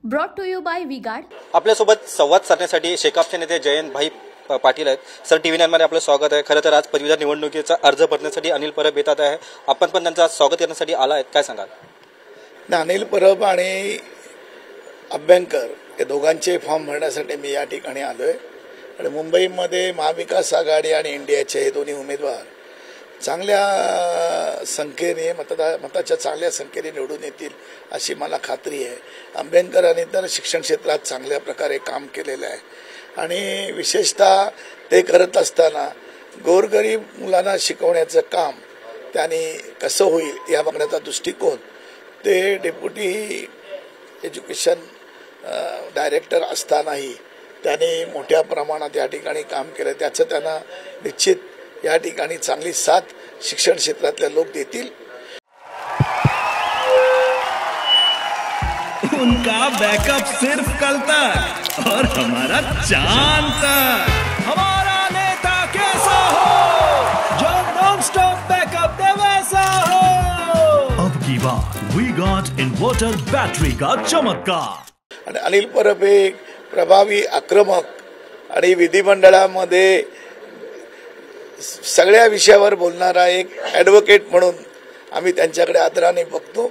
Brought to you by V-Guard. आपल्यासोबत संवाद साधण्यासाठी शेकापचे नेते जयंत भाई पाटील आहेत। सर, टीव्ही 9 मध्ये आपलं स्वागत आहे। खरं तर आज पदवीधर निवडणुकीचा अर्ज भरण्यासाठी अनिल परब येतात आहे। आपण पण त्यांचं स्वागत करण्यासाठी आला आहेत, काय सांगाल? अनिल परब आणि अभ्यंकर हे दोघांचे फॉर्म भरण्यासाठी मी या ठिकाणी आलोय आणि मुंबईमध्ये महाविकास आघाडी आणि इंडियाचे हे दोन्ही उमेदवार चांगल्या संख्येने मताच्या चांगल्या संख्येने निवडून येतील अशी मला खात्री आहे। अभ्यंकरांनी तर शिक्षण क्षेत्रात चांगल्या प्रकारे काम केलेलं आहे आणि विशेषतः ते करत असताना गोरगरीब मुलांना शिकवण्याचं काम त्यांनी कसं होईल या बघण्याचा दृष्टिकोन ते डेप्युटी एज्युकेशन डायरेक्टर असतानाही त्यांनी मोठ्या प्रमाणात या ठिकाणी काम केलं। त्याचं त्यांना निश्चित या ठिकाणी चांगली साथ शिक्षण क्षेत्रातले लोक देतील। उनका बैकअप सिर्फ कल तक और हमारा चांद तक। हमारा नेता कैसा हो जो नॉन स्टॉप बैकअप दे वैसा हो। अब की बार वी गॉट इन्वर्टर बैटरी का चमत्कार। आणि अनिल परब एक प्रभावी आक्रमक आणि विधिमंडळामध्ये सगळ्या विषयावर बोलणारा एक ॲडव्होकेट म्हणून आम्ही त्यांच्याकडे आदराने बघतो।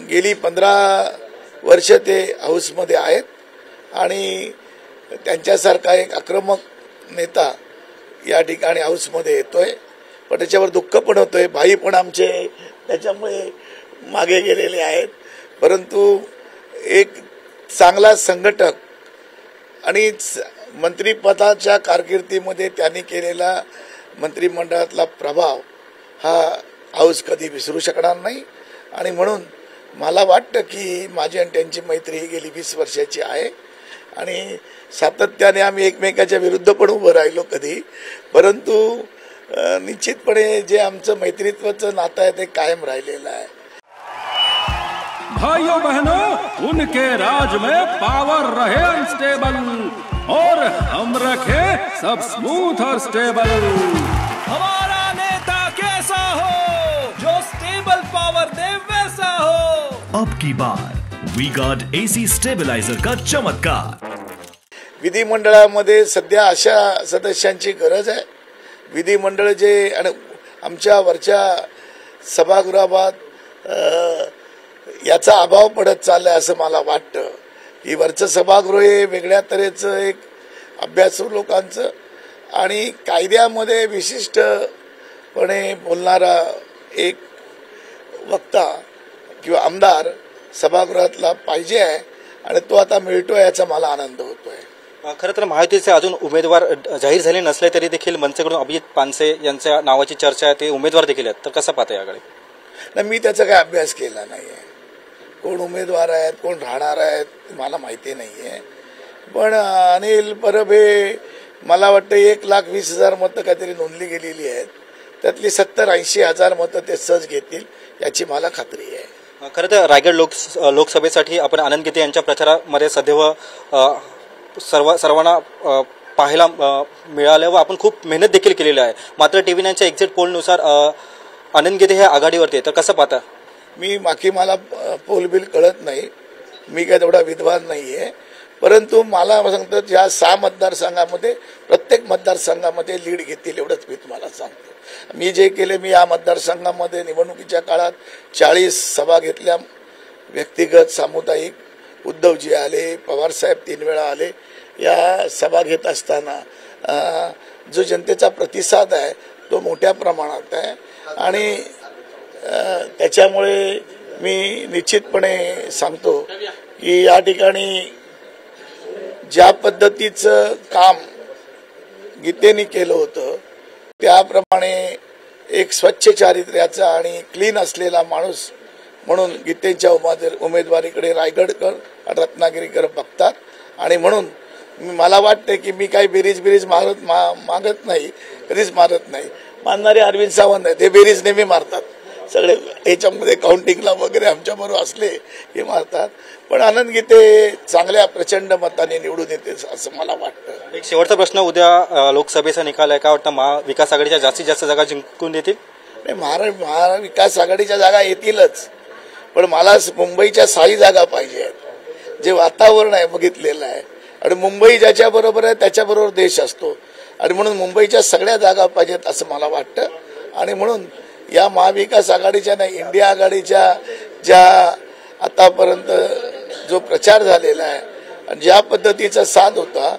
गेली 15 वर्ष ते हाऊसमध्ये आहेत आणि त्यांच्यासारखा एक आक्रमक नेता या ठिकाणी हाऊसमध्ये येतोय, पण त्याच्यावर दुःख पण होतोय। भाई पण आमचे त्याच्यामुळे मागे गेलेले आहेत, परंतु एक चांगला संघटक आणि मंत्रिपदाच्या कारकिर्दीमध्ये त्यांनी केलेला मंत्रिमंडळातला प्रभाव हा हाऊस कधी विसरू शकणार नाही आणि म्हणून मला वाटतं की माझी आणि त्यांची मैत्री गेली 20 वर्षाची आहे आणि सातत्याने आम्ही एकमेकाच्या विरुद्ध पण उभं राहिलो कधी, परंतु निश्चितपणे जे आमचं मैत्रीत्वाचं नातं आहे ते कायम राहिलेलं आहे। भाइयों बहनों, उनके राज में पावर रहे अनस्टेबल और हम रखे सब स्मूथ और स्टेबल। हमारा नेता कैसा हो जो स्टेबल पावर दे वैसा हो। अब की बार वी गॉट एसी स्टेबलाइजर का चमत्कार। विधिमंडळामध्ये सध्या अशा सदस्यांची गरज आहे। विधिमंडळ जे आणि आमच्या वरच्या सभागृहात याचा अभाव पडत चाललाय असं मला वाटतं की वरचं सभागृह हे वेगळ्या तऱ्हेचं एक अभ्यासू लोकांचं आणि कायद्यामध्ये विशिष्टपणे बोलणारा एक वक्ता किंवा आमदार सभागृहातला पाहिजे आहे आणि तो आता मिळतोय याचा मला आनंद होतोय। खरं तर महायुतीचे अजून उमेदवार जाहीर झाले नसले तरी देखील मनसेकडून अभिजित पानसे यांच्या नावाची चर्चा आहे, ते उमेदवार देखील आहेत, तर कसं पाहता याकडे? नाही, मी त्याचा काही अभ्यास केला नाही आहे। कोण उमेदवार आहेत, कोण राहणार आहेत मला माहिती नाही आहे, पण अनिल परब हे मला वाटतं 1,20,000 मतं काहीतरी नोंदली गेलेली आहेत, त्यातली 70-80 हजार मतं ते सहज घेतील याची मला खात्री आहे। खरं तर रायगड लोकसभेसाठी आपण आनंद गीते यांच्या प्रचारामध्ये सदैव सर्वांना पाहायला मिळालं व आपण खूप मेहनत देखील केलेली आहे, मात्र टीव्ही 9च्या एक्झिट पोलनुसार आनंद गीते हे आघाडीवरती आहे, तर कसं पाहता? मला पोलबिल कळत नाही, मी काय तेवढा विद्वान नाही आहे, परंतु मला सांगतो या 6 मतदारसंघामध्ये प्रत्येक मतदारसंघामध्ये लीड घेतील एवढंच मी तुम्हाला सांगतो। मी जे केले, मी या मतदारसंघामध्ये निवडणुकीच्या काळात 40 सभा घेतल्या, व्यक्तिगत सामुदायिक। उद्धवजी आले, पवारसाहेब 3 वेळा आले। या सभा घेत असताना जो जनतेचा प्रतिसाद आहे तो मोठ्या प्रमाणात आहे आणि त्याच्यामुळे मी निश्चितपणे सांगतो की या ठिकाणी ज्या पद्धतीचं काम गीतेने केलं होतं त्याप्रमाणे एक स्वच्छ चारित्र्याचा आणि क्लीन असलेला माणूस म्हणून गीतेच्या उमेदवारीकडे रायगडकर रत्नागिरीकर बघतात आणि म्हणून मला वाटतं की मी काही बेरीज मागत नाही, कधीच मारत नाही। मानणारे अरविंद सावंत आहे, ते बेरीज नेहमी मारतात, सगळे याच्यामध्ये काउंटिंगला वगैरे आमच्याबरोबर असले हे मारतात, पण आनंद गीते चांगल्या प्रचंड मताने निवडून येते असं मला वाटतं। एक शेवटचा प्रश्न, उद्या लोकसभेचा निकाल आहे, काय वाटतं महाविकास आघाडीच्या जास्तीत जास्त जागा जिंकून देतील? महाविकास आघाडीच्या जागा येतीलच, पण मला मुंबईच्या 6 जागा पाहिजे आहेत। जे वातावरण आहे बघितलेलं आहे आणि मुंबई ज्याच्याबरोबर आहे त्याच्याबरोबर देश असतो आणि म्हणून मुंबईच्या सगळ्या जागा पाहिजेत असं मला वाटतं आणि म्हणून या महाविकास आघाडीच्या नाही इंडिया आघाडीच्या ज्या आतापर्यंत जो प्रचार झालेला आहे आणि ज्या पद्धतीचा साथ होता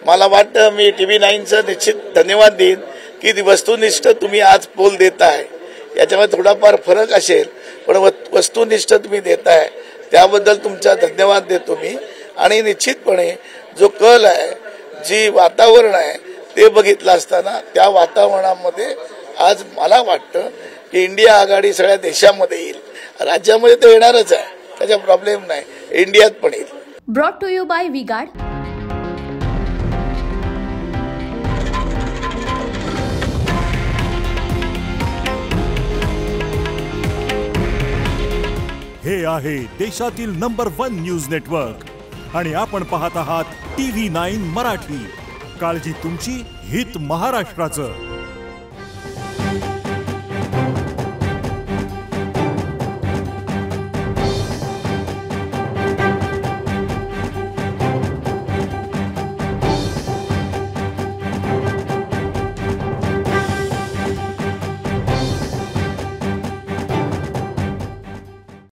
मला वाटतं मी TV9चं निश्चित धन्यवाद देईन की वस्तुनिष्ठ तुम्ही आज पोल देताय याच्यामध्ये थोडाफार फरक असेल पण वस्तुनिष्ठ तुम्ही देताय त्याबद्दल तुमचा धन्यवाद देतो मी आणि निश्चितपणे जो कल आहे जी वातावरण आहे ते बघितलं असताना त्या वातावरणामध्ये आज मला वाटतं की इंडिया आघाडी सगळ्या देशामध्ये येईल राज्यामध्ये तर येणारच आहे त्याचा प्रॉब्लेम नाही इंडियात पण येईल. Brought to you by V-Guard. हे आहे देशातील नंबर 1 न्यूज नेटवर्क आणि आपण पाहत आहात TV9 मराठी. काळजी तुमची, हित महाराष्ट्राचं.